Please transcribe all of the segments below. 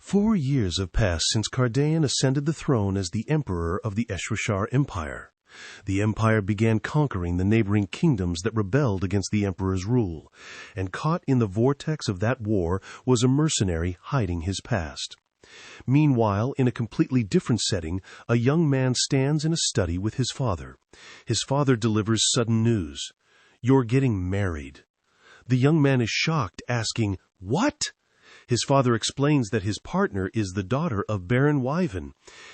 4 years have passed since Cardaean ascended the throne as the emperor of the Eshwashar Empire. The empire began conquering the neighboring kingdoms that rebelled against the emperor's rule, and caught in the vortex of that war was a mercenary hiding his past. Meanwhile, in a completely different setting, a young man stands in a study with his father. His father delivers sudden news. "You're getting married." The young man is shocked, asking, "What?" His father explains that his partner is the daughter of Baron Wyvern.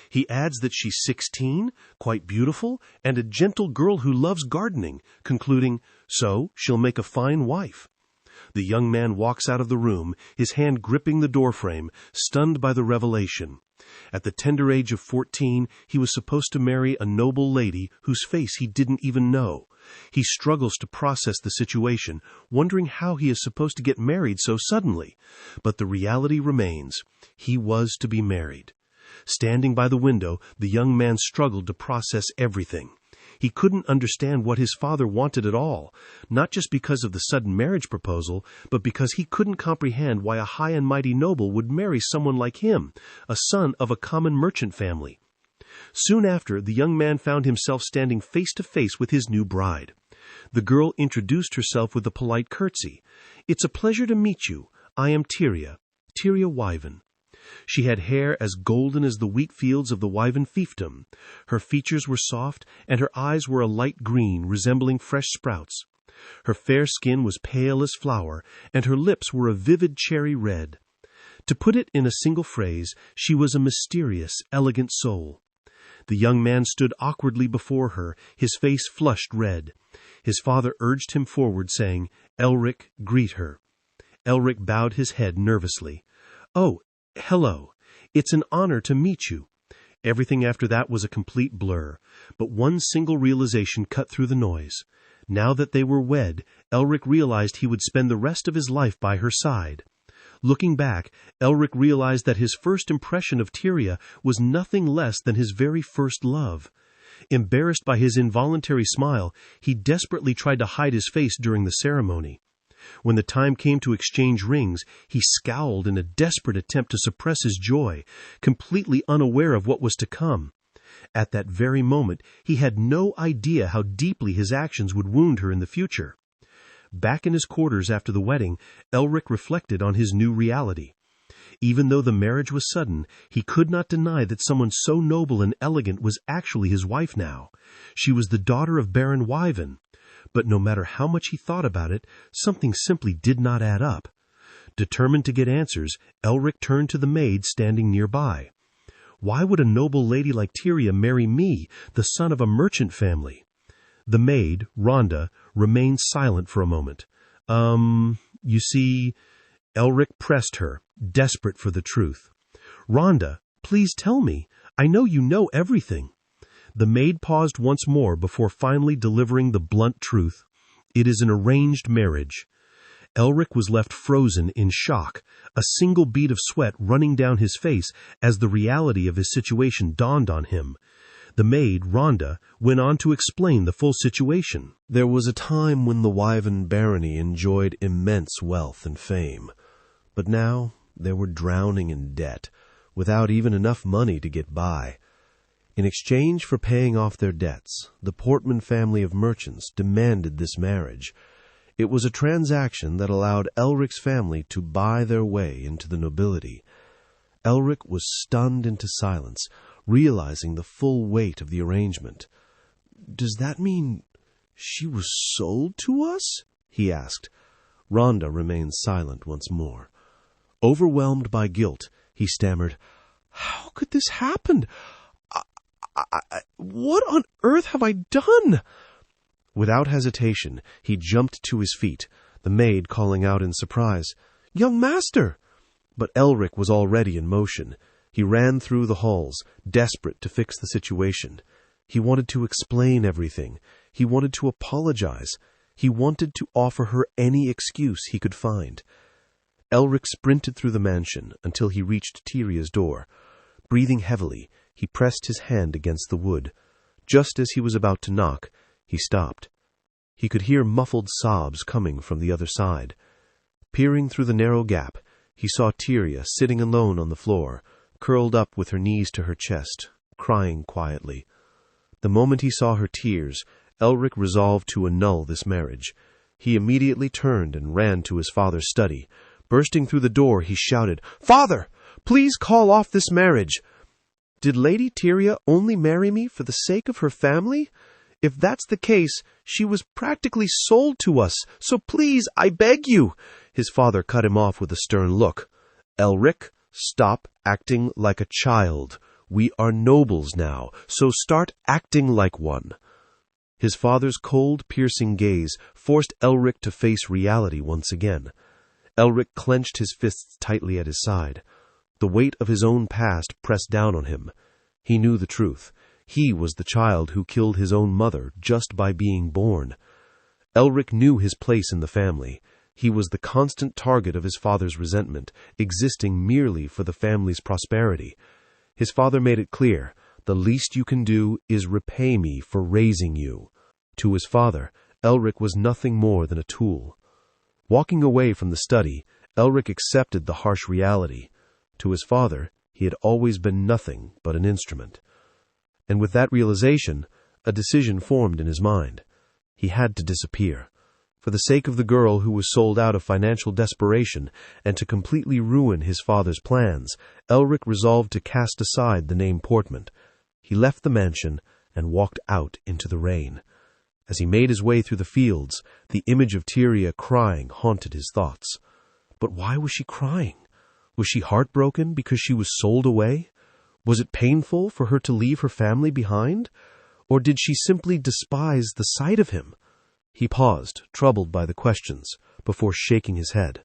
He adds that she's 16, quite beautiful, and a gentle girl who loves gardening, concluding, "So she'll make a fine wife." The young man walks out of the room, his hand gripping the doorframe, stunned by the revelation. At the tender age of 14, he was supposed to marry a noble lady whose face he didn't even know. He struggles to process the situation, wondering how he is supposed to get married so suddenly. But the reality remains. He was to be married. Standing by the window, the young man struggled to process everything. He couldn't understand what his father wanted at all, not just because of the sudden marriage proposal, but because he couldn't comprehend why a high and mighty noble would marry someone like him, a son of a common merchant family. Soon after, the young man found himself standing face to face with his new bride. The girl introduced herself with a polite curtsy. "It's a pleasure to meet you. I am Tyria Wyvern." She had hair as golden as the wheat fields of the Wyvern fiefdom. Her features were soft, and her eyes were a light green, resembling fresh sprouts. Her fair skin was pale as flour, and her lips were a vivid cherry red. To put it in a single phrase, she was a mysterious, elegant soul. The young man stood awkwardly before her, his face flushed red. His father urged him forward, saying, "Elric, greet her." Elric bowed his head nervously. "Oh, hello. It's an honor to meet you." Everything after that was a complete blur, but one single realization cut through the noise. Now that they were wed, Elric realized he would spend the rest of his life by her side. Looking back, Elric realized that his first impression of Tyria was nothing less than his very first love. Embarrassed by his involuntary smile, he desperately tried to hide his face during the ceremony. When the time came to exchange rings, he scowled in a desperate attempt to suppress his joy, completely unaware of what was to come. At that very moment, he had no idea how deeply his actions would wound her in the future. Back in his quarters after the wedding, Elric reflected on his new reality. Even though the marriage was sudden, he could not deny that someone so noble and elegant was actually his wife now. She was the daughter of Baron Wyvern. But no matter how much he thought about it, something simply did not add up. Determined to get answers, Elric turned to the maid standing nearby. "Why would a noble lady like Tyria marry me, the son of a merchant family?" The maid, Rhonda, remained silent for a moment. You see," Elric pressed her, desperate for the truth. "Rhonda, please tell me. I know you know everything." The maid paused once more before finally delivering the blunt truth. "It is an arranged marriage." Elric was left frozen in shock, a single bead of sweat running down his face as the reality of his situation dawned on him. The maid, Rhonda, went on to explain the full situation. "There was a time when the Wyvern barony enjoyed immense wealth and fame. But now they were drowning in debt, without even enough money to get by. In exchange for paying off their debts, the Portman family of merchants demanded this marriage. It was a transaction that allowed Elric's family to buy their way into the nobility." Elric was stunned into silence, realizing the full weight of the arrangement. "Does that mean she was sold to us?" he asked. Rhonda remained silent once more. Overwhelmed by guilt, he stammered, "How could this happen? What on earth have I done?" Without hesitation, he jumped to his feet, the maid calling out in surprise, "Young master!" But Elric was already in motion. He ran through the halls, desperate to fix the situation. He wanted to explain everything. He wanted to apologize. He wanted to offer her any excuse he could find. Elric sprinted through the mansion until he reached Tyria's door. Breathing heavily, he pressed his hand against the wood. Just as he was about to knock, he stopped. He could hear muffled sobs coming from the other side. Peering through the narrow gap, He saw Tyria sitting alone on the floor, curled up with her knees to her chest, crying quietly. The moment he saw her tears, Elric resolved to annul this marriage. He immediately turned and ran to his father's study. Bursting through the door, he shouted, "Father, please call off this marriage! Did Lady Tyria only marry me for the sake of her family? If that's the case, she was practically sold to us, so please, I beg you!" His father cut him off with a stern look. "Elric, stop acting like a child. We are nobles now, so start acting like one." His father's cold, piercing gaze forced Elric to face reality once again. Elric clenched his fists tightly at his side. The weight of his own past pressed down on him. He knew the truth. He was the child who killed his own mother just by being born. Elric knew his place in the family. He was the constant target of his father's resentment, existing merely for the family's prosperity. His father made it clear, "The least you can do is repay me for raising you." To his father, Elric was nothing more than a tool. Walking away from the study, Elric accepted the harsh reality. To his father, he had always been nothing but an instrument. And with that realization, a decision formed in his mind. He had to disappear. For the sake of the girl who was sold out of financial desperation and to completely ruin his father's plans, Elric resolved to cast aside the name Portman. He left the mansion and walked out into the rain. As he made his way through the fields, the image of Tyria crying haunted his thoughts. But why was she crying? Was she heartbroken because she was sold away? Was it painful for her to leave her family behind? Or did she simply despise the sight of him? He paused, troubled by the questions, before shaking his head.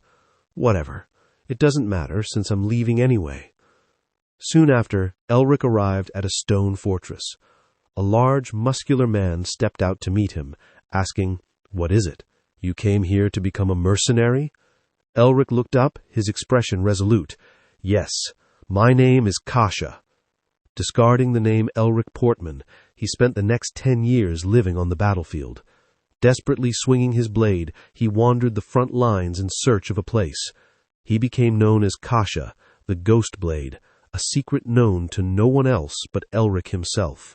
Whatever. It doesn't matter, since I'm leaving anyway. Soon after, Elric arrived at a stone fortress. A large, muscular man stepped out to meet him, asking, "What is it? You came here to become a mercenary?" Elric looked up, his expression resolute. "Yes, my name is Kasha." Discarding the name Elric Portman, he spent the next 10 years living on the battlefield. Desperately swinging his blade, he wandered the front lines in search of a place. He became known as Kasha, the Ghost Blade, a secret known to no one else but Elric himself.